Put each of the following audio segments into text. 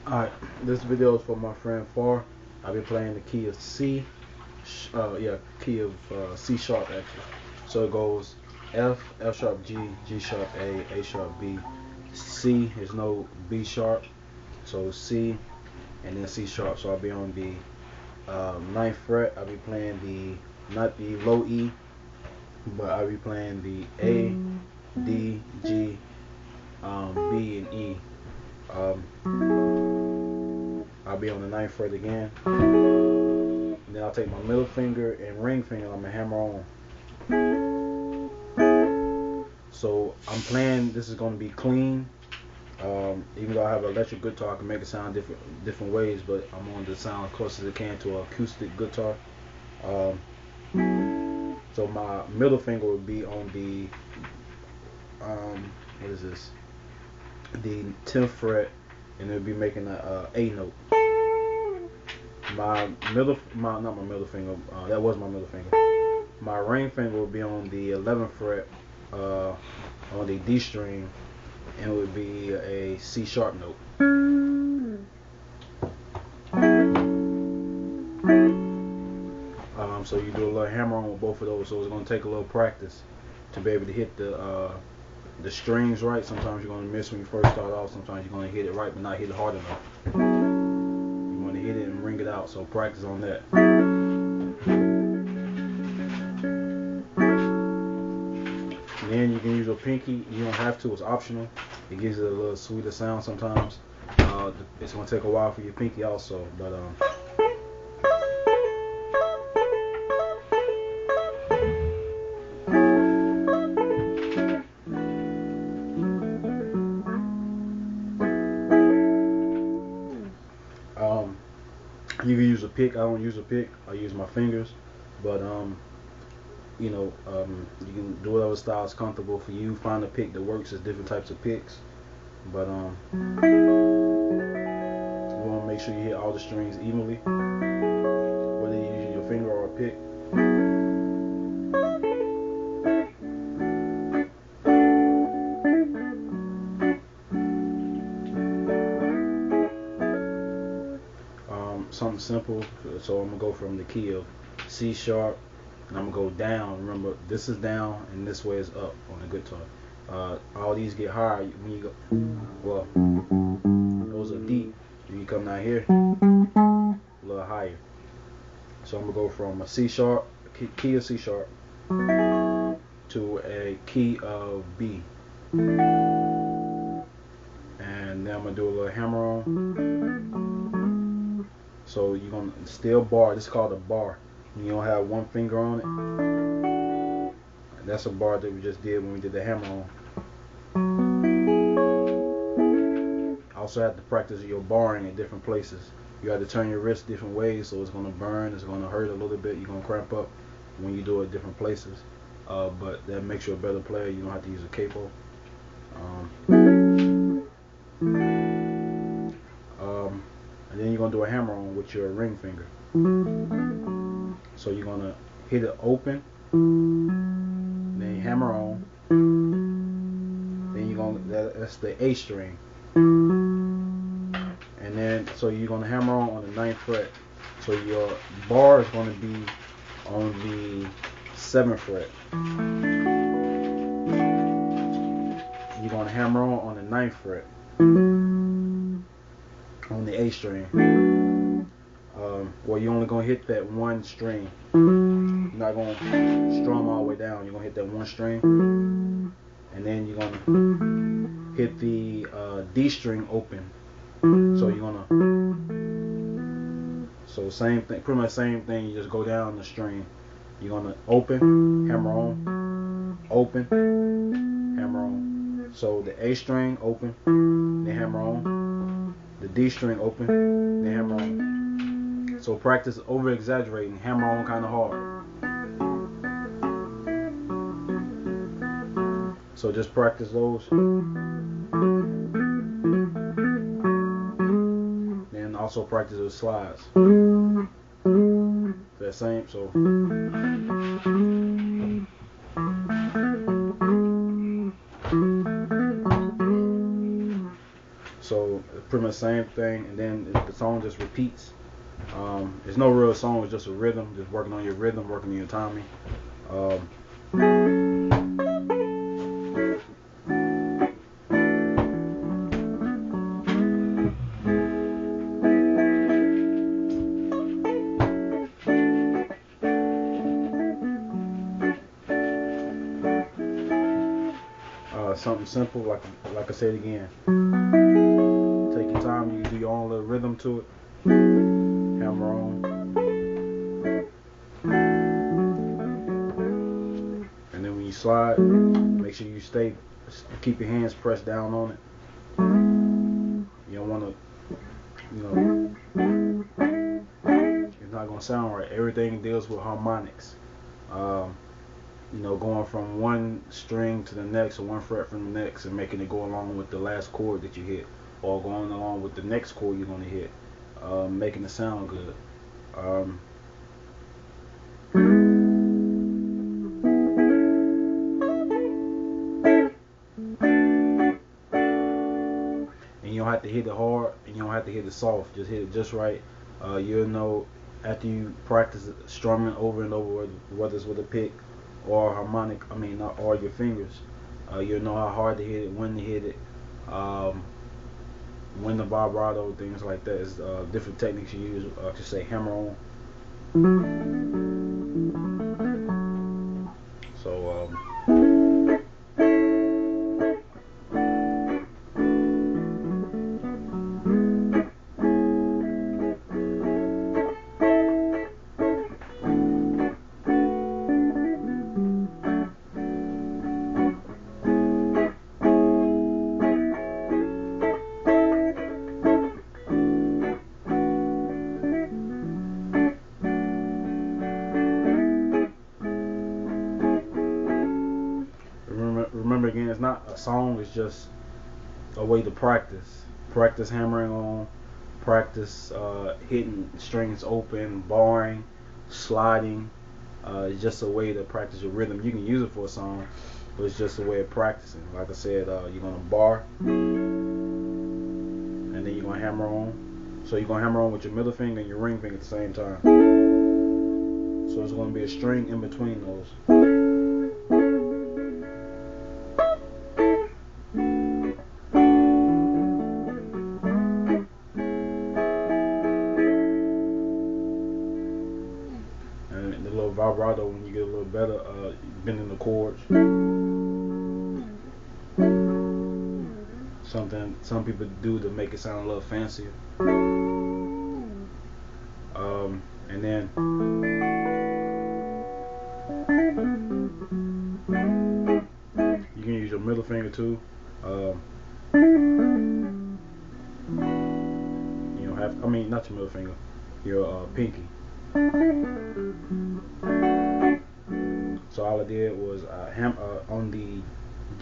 Alright, this video is for my friend Far. I'll be playing the key of C. Key of C sharp actually. So it goes F, F sharp G, G sharp A sharp B. C is no B sharp, so C and then C sharp. So I'll be on the ninth fret. I'll be playing not the low E, but I'll be playing the A, D, G, B, and E. I'll be on the ninth fret again. And then I'll take my middle finger and ring finger. I'm gonna hammer on. So I'm playing. This is gonna be clean. Even though I have an electric guitar, I can make it sound different ways. But I'm on to sound as close as it can to an acoustic guitar. So my middle finger would be on the what is this? The 10th fret, and it'll be making a A note. Not my middle finger. That was my middle finger. My ring finger will be on the 11th fret, on the D string, and it would be a C sharp note. So you do a little hammer on with both of those. So it's gonna take a little practice to be able to hit the strings right. Sometimes you're gonna miss when you first start off. Sometimes you're gonna hit it right, but not hit it hard enough. You want to hit it and ring it out. So practice on that. And then you can use your pinky. You don't have to. It's optional. It gives it a little sweeter sound sometimes. It's gonna take a while for your pinky also, but you can use a pick. I don't use a pick. I use my fingers. But you can do whatever style is comfortable for you. Find a pick that works. There's different types of picks. But you want to make sure you hit all the strings evenly, whether you use your finger or a pick. Something simple. So I'm gonna go from the key of C sharp, and I'm gonna go down. Remember, this is down, and this way is up on the guitar. All these get higher when you go. Well, those are deep. When you come down here, a little higher. So I'm gonna go from a C sharp, key of C sharp, to a key of B, and then I'm gonna do a little hammer on. So you're gonna still bar. This is called a bar. You don't have one finger on it. And that's a bar that we just did when we did the hammer on. Also have to practice your barring at different places. You have to turn your wrist different ways, so it's gonna burn. It's gonna hurt a little bit. You're gonna cramp up when you do it at different places. But that makes you a better player. You don't have to use a capo. And then you're going to do a hammer on with your ring finger. So you're going to hit it open, then you hammer on, then you're going to, that's the A string. And then, so you're going to hammer on the 9th fret. So your bar is going to be on the 7th fret. You're going to hammer on the 9th fret. On the A string. Well, you're only going to hit that one string. You're not going to strum all the way down. You're going to hit that one string. And then you're going to hit the D string open. So you're going to... So same thing, pretty much same thing. You just go down the string. You're going to open, hammer on, open, hammer on. So the A string open, then hammer on. The D string open, then hammer on. So practice over exaggerating, hammer on kind of hard. So just practice those. Then also practice those slides. That same, so. So pretty rhythm the same thing, and then the song just repeats. There's no real song, it's just a rhythm, just working on your rhythm, working on your timing. Something simple, like I said again. Take your time, you do your own little rhythm to it. Hammer on. And then when you slide, make sure you keep your hands pressed down on it. You don't want to, it's not going to sound right. Everything deals with harmonics. Going from one string to the next, or one fret from the next, and making it go along with the last chord that you hit, or going along with the next chord you're going to hit, making it sound good. And you don't have to hit it hard, and you don't have to hit it soft. Just hit it just right. You'll know after you practice strumming over and over, whether it's with a pick or harmonic, or your fingers, you'll know how hard to hit it, when to hit it, when the vibrato, things like that. Is different techniques you use. I should say hammer on. So remember again, it's not a song, it's just a way to practice hammering on, practice hitting strings open, barring, sliding. It's just a way to practice your rhythm. You can use it for a song, but it's just a way of practicing. Like I said, you're going to bar, and then you're going to hammer on. So you're going to hammer on with your middle finger and your ring finger at the same time. So there's going to be a string in between those. And the little vibrato, when you get a little better, bending the chords. Something some people do to make it sound a little fancier. And then you can use your middle finger too. Not your middle finger, your pinky. So all I did was on the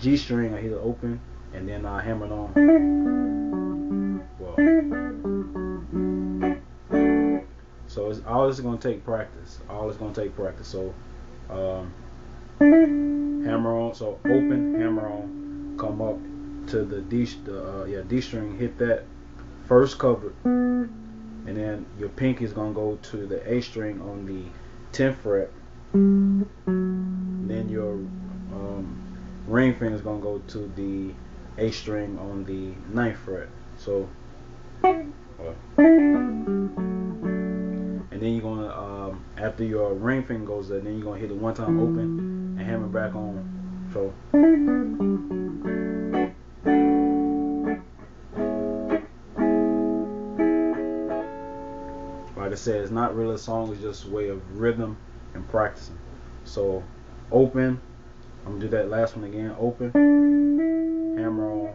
G string, I hit it open, and then I hammered on. Well, so all this is going to take practice. So hammer on. So open, hammer on, come up to the D string, hit that first covered, and then your pinky is going to go to the A string on the 10th fret. Then your ring finger is going to go to the A string on the 9th fret. So, and then you're going to, after your ring finger goes there, then you're going to hit it one time open and hammer back on. So, like I said, it's not really a song, it's just a way of rhythm and practicing. So open, I'm gonna do that last one again. Open, hammer on,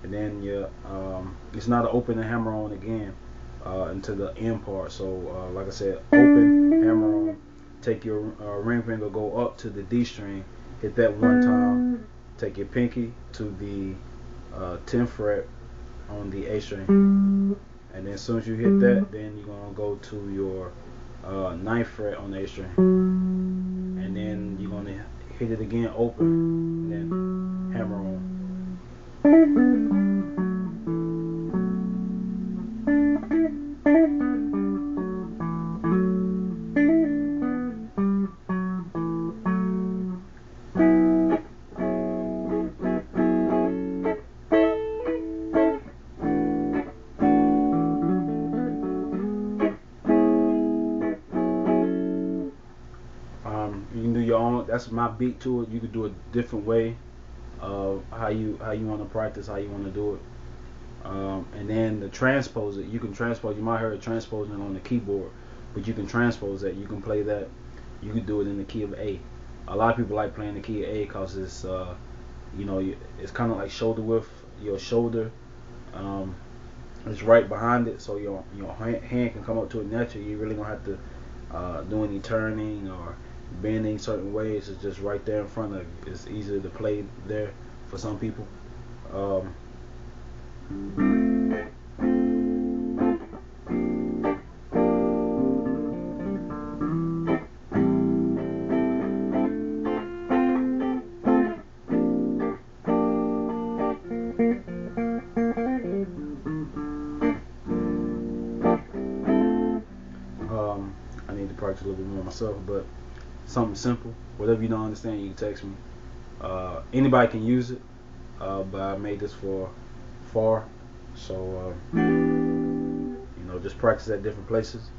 and then it's not an open and hammer on again until the end part. So like I said, open, hammer on, take your ring finger, go up to the D string, hit that one time, take your pinky to the 10th fret on the A string, and then as soon as you hit that, then you're gonna go to your 9th fret on the A string, and then you're gonna hit it again open, and then hammer on. that's my beat to it. You could do a different way of how you want to practice, how you want to do it. And then the transpose it, you can transpose. You might hear it transposing on the keyboard, but you can transpose that. You can play that. You can do it in the key of A. A lot of people like playing the key of A because it's it's kind of like shoulder width. Your shoulder is right behind it, so your hand can come up to it naturally. You really don't have to do any turning or bending certain ways. It's just right there in front of you. It's easier to play there for some people. I need to practice a little bit more myself, but something simple. Whatever you don't understand, you can text me. Anybody can use it, but I made this for FAR, so just practice at different places.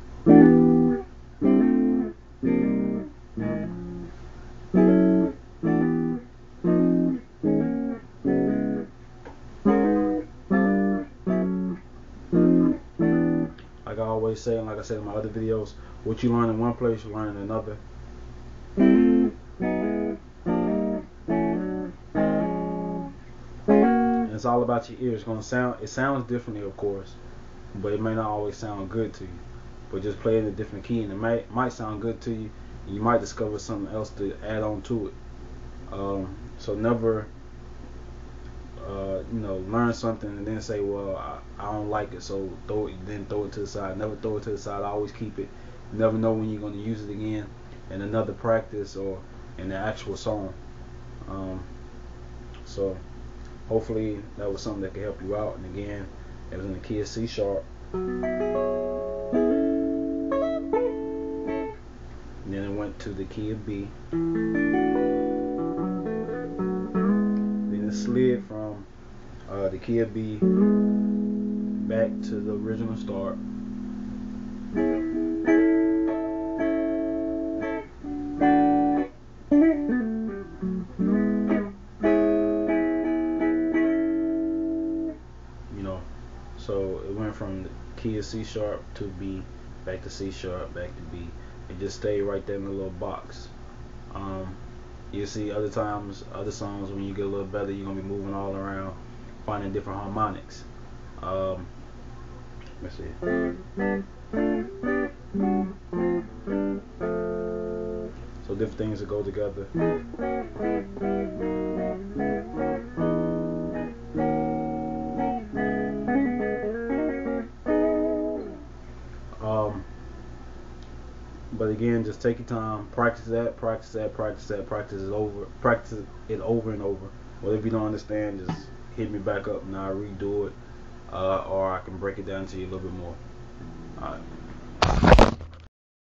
Like I always say, and like I said in my other videos, what you learn in one place, you learn in another. And it's all about your ears. It sounds differently, of course, but it may not always sound good to you. But just play in a different key, and it might sound good to you. And you might discover something else to add on to it. So never, learn something and then say, well, I don't like it, so throw it to the side. Never throw it to the side. I always keep it. You never know when you're going to use it again in another practice or in the actual song. So hopefully that was something that could help you out. And again, it was in the key of C sharp. And then it went to the key of B. Then it slid from the key of B back to the original start. So it went from the key of C sharp to B, back to C sharp, back to B. It just stayed right there in the little box. You see other times, other songs, when you get a little better, you're going to be moving all around, finding different harmonics. Let's see. So different things that go together. But again, just take your time, practice it over and over. Well, if you don't understand, just hit me back up and I'll redo it, or I can break it down to you a little bit more. Alright.